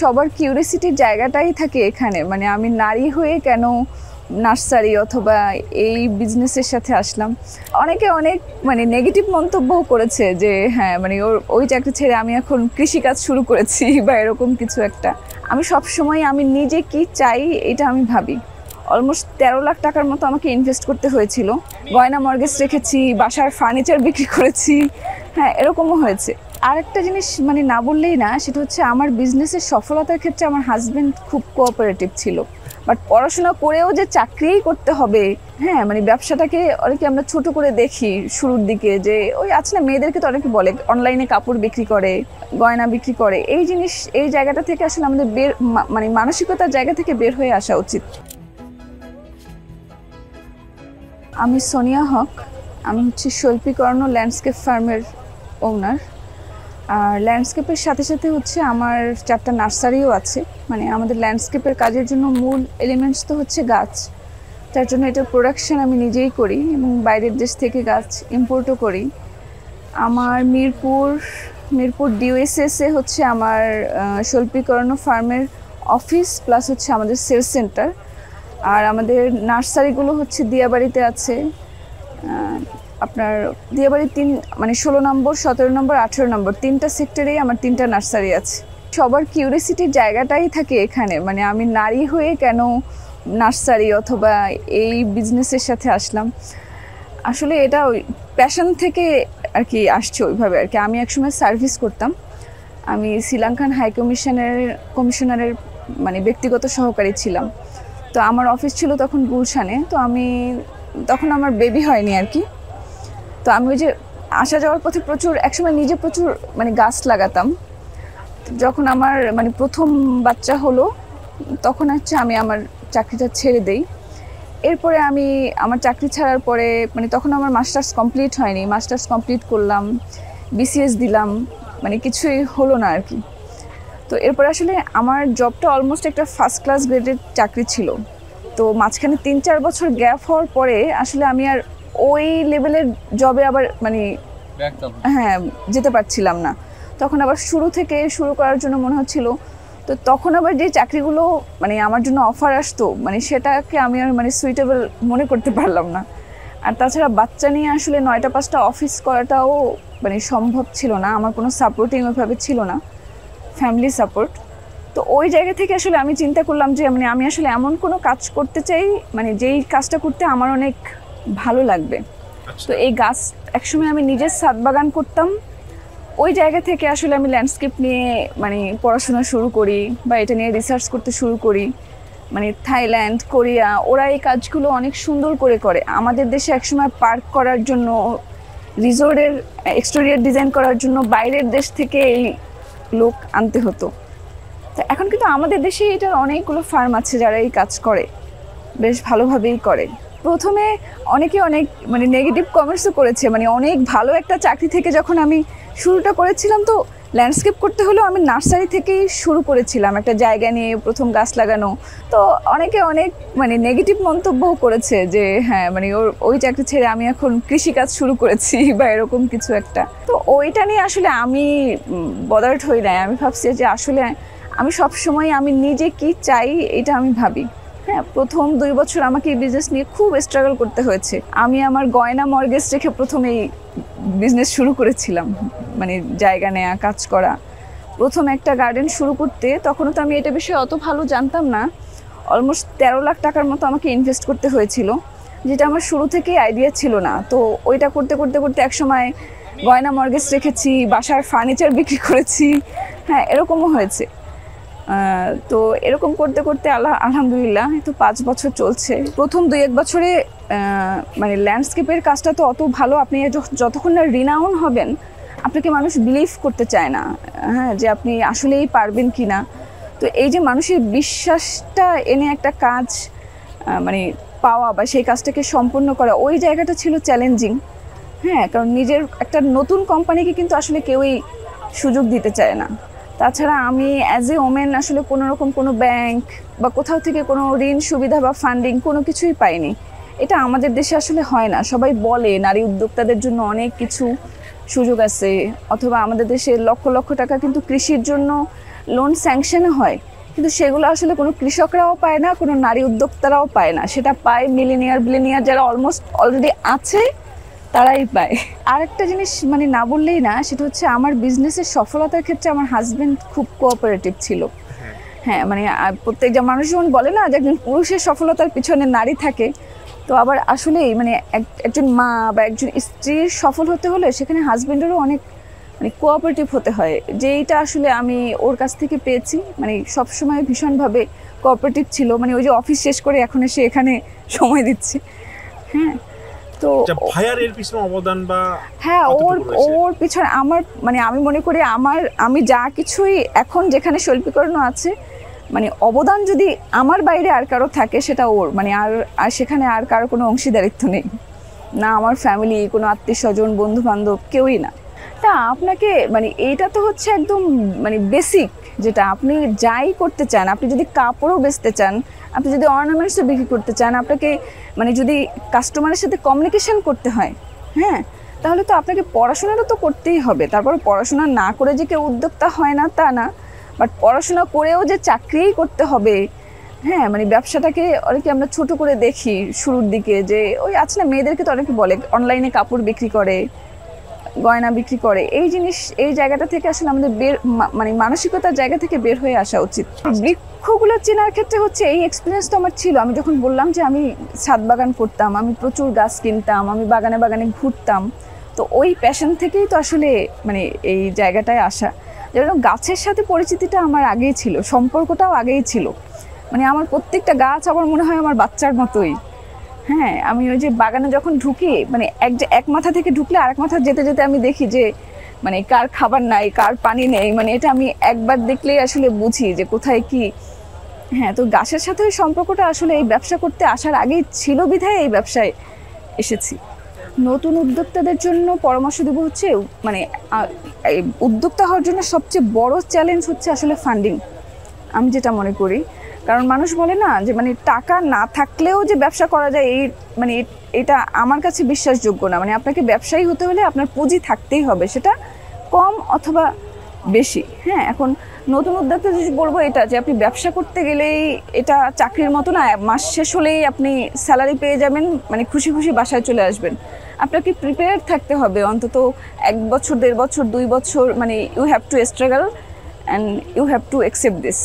সবার কিউরিয়াসিটির জায়গাটাই থাকে এখানে, মানে আমি নারী হয়ে কেন নার্সারি অথবা এই বিজনেসের সাথে আসলাম। অনেকে অনেক মানে নেগেটিভ মন্তব্যও করেছে যে হ্যাঁ মানে ওই চাকরি ছেড়ে আমি এখন কৃষিকাজ শুরু করেছি বা এরকম কিছু একটা। আমি সবসময় আমি নিজে কি চাই এটা আমি ভাবি। অলমোস্ট 13 লাখ টাকার মতো আমাকে ইনভেস্ট করতে হয়েছিল। গয়না মর্গেজ রেখেছি, বাসার ফার্নিচার বিক্রি করেছি, হ্যাঁ এরকমও হয়েছে। আর একটা জিনিস মানে না বললেই না, সেটা হচ্ছে আমার বিজনেসের সফলতার ক্ষেত্রে আমার হাজব্যান্ড খুব কোঅপারেটিভ ছিল। বাট পড়াশোনা করেও যে চাকরিই করতে হবে, হ্যাঁ মানে ব্যবসাটাকে অনেকে আমরা ছোট করে দেখি শুরুর দিকে, যে ওই আছে না মেয়েদেরকে তো অনেকে বলে অনলাইনে কাপড় বিক্রি করে, গয়না বিক্রি করে। এই জিনিস এই জায়গাটা থেকে আসলে আমাদের মানে মানসিকতার জায়গা থেকে বের হয়ে আসা উচিত। আমি সোনিয়া হক, আমি হচ্ছে শৈল্পিকর্ণ ল্যান্ডস্কেপ ফার্মের ওনার। আর ল্যান্ডস্কেপের সাথে সাথে হচ্ছে আমার 4টা নার্সারিও আছে। মানে আমাদের ল্যান্ডস্কেপের কাজের জন্য মূল এলিমেন্টস তো হচ্ছে গাছ, তার জন্য এটার প্রোডাকশন আমি নিজেই করি এবং বাইরের দেশ থেকে গাছ ইম্পোর্টও করি। আমার মিরপুর ডিওএসএসে হচ্ছে আমার শৈল্পিকর্ণ ফার্মের অফিস প্লাস হচ্ছে আমাদের সেলস সেন্টার। আর আমাদের নার্সারিগুলো হচ্ছে দিয়াবাড়িতে আছে, আপনার দিয়াবাড়ি 16 নম্বর, 17 নম্বর, 18 নম্বর 3টা সেক্টরেই আমার 3টা নার্সারি আছে। সবার কিউরিয়াসিটির জায়গাটাই থাকে এখানে, মানে আমি নারী হয়ে কেন নার্সারি অথবা এই বিজনেসের সাথে আসলাম। আসলে এটা ওই প্যাশন থেকে আর কি আসছে ওইভাবে আর কি। আমি একসময় সার্ভিস করতাম, আমি শ্রীলঙ্কান হাই কমিশনারের মানে ব্যক্তিগত সহকারী ছিলাম। তো আমার অফিস ছিল তখন গুলশানে। তো আমি তখন আমার বেবি হয়নি আর কি। তো আমি ওই যে আসা যাওয়ার পথে একসময় নিজে প্রচুর মানে গাছ লাগাতাম। যখন আমার মানে প্রথম বাচ্চা হলো তখন হচ্ছে আমি আমার চাকরিটা ছেড়ে দেই। এরপরে আমি আমার চাকরি ছাড়ার পরে মানে তখন আমার মাস্টার্স কমপ্লিট হয়নি, মাস্টার্স কমপ্লিট করলাম, বিসিএস দিলাম, মানে কিছুই হলো না আর কি। তো এরপরে আসলে আমার জবটা অলমোস্ট একটা ফার্স্ট ক্লাস গ্রেডের চাকরি ছিল। তো মাঝখানে 3-4 বছর গ্যাপ হওয়ার পরে আসলে আমি আর ওই লেভেলের জবে আবার মানে হ্যাঁ যেতে পারছিলাম না। তখন আবার শুরু করার জন্য মনে হচ্ছিল। তো তখন আবার যে চাকরিগুলো মানে আমার জন্য অফার আসতো, মানে সেটাকে আমি আর মানে সুইটেবল মনে করতে পারলাম না। আর তাছাড়া বাচ্চা নিয়ে আসলে 9টা 5টা অফিস করাটাও মানে সম্ভব ছিল না, আমার কোনো সাপোর্টিং ওইভাবে ছিল না, ফ্যামিলি সাপোর্ট। তো ওই জায়গা থেকে আসলে আমি চিন্তা করলাম যে মানে আমি আসলে এমন কোনো কাজ করতে চাই মানে যেই কাজটা করতে আমার অনেক ভালো লাগবে। তো এই গাছ একসময় আমি নিজের ছাদ বাগান করতাম, ওই জায়গা থেকে আসলে আমি ল্যান্ডস্কেপ নিয়ে মানে পড়াশোনা শুরু করি বা এটা নিয়ে রিসার্চ করতে শুরু করি। মানে থাইল্যান্ড, কোরিয়া ওরা এই কাজগুলো অনেক সুন্দর করে। আমাদের দেশে একসময় পার্ক করার জন্য, রিসোর্টের এক্সটেরিয়র ডিজাইন করার জন্য বাইরের দেশ থেকে এই লোক আনতে হতো। তো এখন কিন্তু আমাদের দেশে এটার অনেকগুলো ফার্ম আছে যারা এই কাজ করে, বেশ ভালোভাবেই করে। প্রথমে অনেকে অনেক মানে নেগেটিভ কমেন্টসও করেছে, মানে অনেক ভালো একটা চাকরি থেকে যখন আমি শুরুটা করেছিলাম, তো ল্যান্ডস্কেপ করতে হলেও আমি নার্সারি থেকেই শুরু করেছিলাম একটা জায়গা নিয়ে প্রথম গাছ লাগানো। তো অনেকে অনেক মানে নেগেটিভ মন্তব্যও করেছে যে হ্যাঁ মানে ওই চাকরি ছেড়ে আমি এখন কৃষিকাজ শুরু করেছি বা এরকম কিছু একটা। তো ওইটা নিয়ে আসলে আমি বদার্ড হই নাই। আমি ভাবছি যে আসলে আমি সবসময় আমি নিজে কি চাই এটা আমি ভাবি। হ্যাঁ, প্রথম 2 বছর আমাকে এই বিজনেস নিয়ে খুব স্ট্রাগল করতে হয়েছে। আমি আমার গয়না মর্গেজ রেখে প্রথমে এই বিজনেস শুরু করেছিলাম, মানে জায়গা নেয়া, কাজ করা। প্রথম একটা গার্ডেন শুরু করতে তখনও তো আমি এটা বিষয়ে অত ভালো জানতাম না। অলমোস্ট 13 লাখ টাকার মতো আমাকে ইনভেস্ট করতে হয়েছিল, যেটা আমার শুরু থেকেই আইডিয়া ছিল না। তো ওইটা করতে এক সময় গয়না মর্গেজ রেখেছি, বাসার ফার্নিচার বিক্রি করেছি, হ্যাঁ এরকমও হয়েছে। তো এরকম করতে আলহামদুলিল্লাহ তো 5 বছর চলছে। প্রথম 2-1 বছরে মানে ল্যান্ডস্কেপের কাজটা তো অত ভালো, আপনি যতক্ষণ না রিনাউন হবেন আপনাকে মানুষ বিলিভ করতে চায় না, হ্যাঁ যে আপনি আসলেই পারবেন কি না। তো এই যে মানুষের বিশ্বাসটা এনে একটা কাজ মানে পাওয়া বা সেই কাজটাকে সম্পূর্ণ করা, ওই জায়গাটা ছিল চ্যালেঞ্জিং। হ্যাঁ, কারণ নিজের একটা নতুন কোম্পানিকে কিন্তু আসলে কেউই সুযোগ দিতে চায় না। তাছাড়া আমি অ্যাজ এ ওমেন আসলে কোনো ব্যাংক বা কোথাও থেকে কোনো ঋণ সুবিধা বা ফান্ডিং কোনো কিছুই পাইনি। এটা আমাদের দেশে আসলে হয় না। সবাই বলে নারী উদ্যোক্তাদের জন্য অনেক কিছু সুযোগ আছে, অথবা আমাদের দেশে লক্ষ লক্ষ টাকা কিন্তু কৃষির জন্য লোন স্যাংশন হয়, কিন্তু সেগুলো আসলে কোনো কৃষকরাও পায় না, কোনো নারী উদ্যোক্তারাও পায় না। সেটা পায় বিলিনিয়ার যারা অলমোস্ট অলরেডি আছে তারাই পায়। আর একটা জিনিস মানে না বললেই না, সেটা হচ্ছে আমার বিজনেসের সফলতার ক্ষেত্রে আমার হাজব্যান্ড খুব কোঅপারেটিভ ছিল। হ্যাঁ, মানে প্রত্যেকটা মানুষ যেমন বলে না যে একজন পুরুষের সফলতার পিছনে নারী থাকে, তো আবার আসলেই মানে একজন মা বা একজন স্ত্রীর সফল হতে হলে সেখানে হাজব্যান্ডেরও অনেক মানে কোঅপারেটিভ হতে হয়, যে এইটা আসলে আমি ওর কাছ থেকে পেয়েছি। মানে সবসময় ভীষণভাবে কোঅপারেটিভ ছিল, মানে ওই যে অফিস শেষ করে এখন এসে এখানে সময় দিচ্ছে। হ্যাঁ, তো ভাইয়ার এর পিছনে অবদান বা হ্যাঁ, ওর পিছনে আমার মানে আমি মনে করি আমি যা কিছুই এখন যেখানে শৈল্পিকরণ আছে, মানে অবদান যদি আমার বাইরে আর কারো থাকে সেটা ওর, মানে আর সেখানে আর কারো কোনো অংশীদারিত্ব নেই, না আমার ফ্যামিলি, কোনো আত্মীয় স্বজন, বন্ধু বান্ধব, কেউই না। তা আপনাকে মানে এইটা তো হচ্ছে একদম মানে বেসিক, যেটা আপনি যাই করতে চান, আপনি যদি কাপড়ও বেচতে চান, আপনি যদি অর্নামেন্টসও বিক্রি করতে চান, আপনাকে মানে যদি কাস্টমারের সাথে কমিউনিকেশন করতে হয়, হ্যাঁ, তাহলে তো আপনাকে পড়াশোনাটা তো করতেই হবে। তারপর পড়াশোনা না করে যে কেউ উদ্যোক্তা হয় না তা না, বাট পড়াশোনা করেও যে চাকরিই করতে হবে, হ্যাঁ, মানে ব্যবসাটাকে অনেকে আমরা ছোট করে দেখি শুরুর দিকে, যে ওই আছে না, মেয়েদেরকে তো অনেকে বলে অনলাইনে কাপড় বিক্রি করে, গয়না বিক্রি করে। এই জিনিস, এই জায়গাটা থেকে আসলে আমাদের মানে মানসিকতার জায়গা থেকে বের হয়ে আসা উচিত। বৃক্ষগুলো চেনার ক্ষেত্রে হচ্ছে এই এক্সপিরিয়েন্স তো আমার ছিল। আমি যখন বললাম যে আমি ছাদ বাগান করতাম, আমি প্রচুর গাছ কিনতাম, আমি বাগানে বাগানে ঘুরতাম, তো ওই প্যাশন থেকেই তো আসলে মানে এই জায়গাটায় আসা। যেন গাছের সাথে পরিচিতিটা আমার আগেই ছিল, সম্পর্কটাও আগেই ছিল। মানে আমার প্রত্যেকটা গাছ আমার মনে হয় আমার বাচ্চার মতোই। হ্যাঁ, আমি ওই যে বাগানে যখন ঢুকি, মানে এক মাথা থেকে ঢুকলে আরেক মাথা যেতে যেতে আমি দেখি যে মানে কার খাবার নাই, কার পানি নেই, মানে এটা আমি একবার দেখলেই আসলে বুঝি যে কোথায় কি। হ্যাঁ, তো গাছের সাথে ওই সম্পর্কটা আসলে এই ব্যবসা করতে আসার আগেই ছিল, বিধায় এই ব্যবসায় এসেছি। নতুন উদ্যোক্তাদের জন্য পরামর্শ দেবো হচ্ছে মানে উদ্যোক্তা হওয়ার জন্য সবচেয়ে বড় চ্যালেঞ্জ হচ্ছে আসলে ফান্ডিং, আমি যেটা মনে করি। কারণ মানুষ বলে না যে মানে টাকা না থাকলেও যে ব্যবসা করা যায়, এই মানে এটা আমার কাছে বিশ্বাসযোগ্য না। মানে আপনাকে ব্যবসায়ী হতে হলে আপনার পুঁজি থাকতেই হবে, সেটা কম অথবা বেশি। হ্যাঁ, এখন নতুন উদ্যোক্তা যদি বলবো এটা যে আপনি ব্যবসা করতে গেলেই এটা চাকরির মতো না, মাস শেষ হলেই আপনি স্যালারি পেয়ে যাবেন, মানে খুশি খুশি বাসায় চলে আসবেন। আপনাকে প্রিপেয়ার থাকতে হবে অন্তত 1 বছর, 1.5 বছর, 2 বছর, মানে you have to struggle and you have to accept this.